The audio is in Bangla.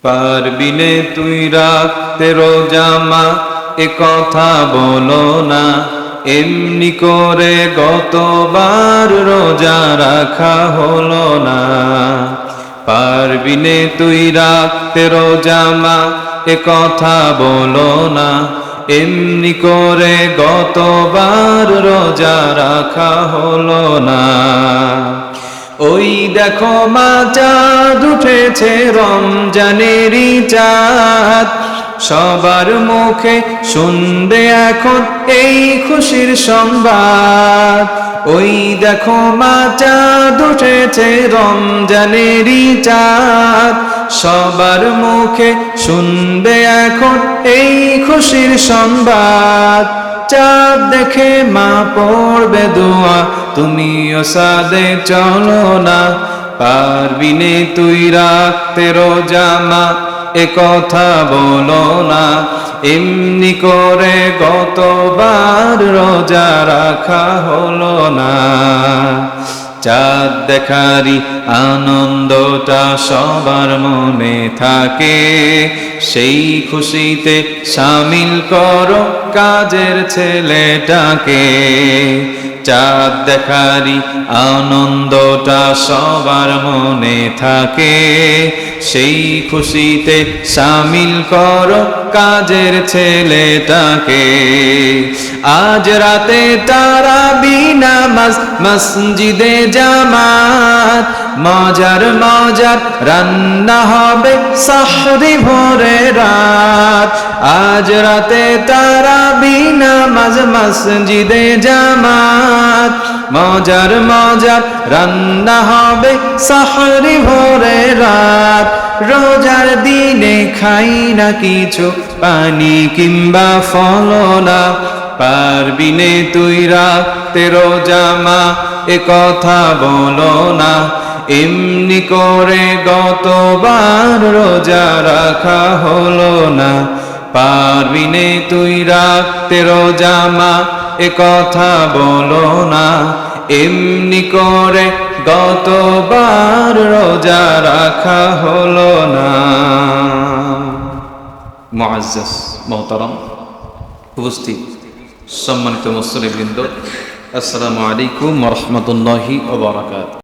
পারবিনে তুই রাখতে রোজা মা, এ কথা বলো না। এমনি করে গতবার রোজা রাখা হলো না। পারবিনে তুই রাখতে রোজা মা, এ কথা বলো না। এমনি করে গতবার রোজা রাখা হলো না। ওই দেখো মা চাঁদ উঠেছে, রমজানেরই চাঁদ। সবার মুখে শুনবে এখন এই খুশির সংবাদ। ওই দেখো মা চাঁদ উঠেছে, রমজানেরই চাঁদ। সবার মুখে শুনবে এখন এই খুশির সংবাদ। চাঁদ দেখে মা পড়বে দোয়া, তুমিও সাদে চলো না। পারবিনে তুই রাখতে রোজা মা, এ কথা বলো না। এমনি করে গতবার রোজা রাখা হলো না। চাঁদ দেখারি আনন্দটা সবার মনে থাকে, সেই খুশিতে শামিল করো কাজের ছেলেটাকে। চাঁদ দেখারি আনন্দটা সবার মনে থাকে, সেই খুশিতে শামিল করো কাজের ছেলেটাকে। আজ রাতে তারাবি নামাজ, মসজিদে জামাত। মজার মজার রান্না হবে সাহরি ভোরে রাত। আজ রাতে তারাবি নামাজ, মসজিদে জামাত। মজার মজার রান্না হবে সাহরি ভোরে রাত। রোজার দিনে খাই না কিছু, পানি কিংবা ফল না। পারবিনে তুই রাখতে রোজা মা, এ কথা বলো না। এমনি করে গতবার রোজা রাখা হলো না। পারবিনে তুই রাখতে রোজা মা, এ কথা বলো না। এমনি করে গতবার রোজা রাখা হলো না। মুআজ্জাজ মুহতারাম উপস্থিত সম্মানিত মুসল্লিবৃন্দ, আসসালামু আলাইকুম ওয়া রাহমাতুল্লাহি ওয়া বারাকাতুহু।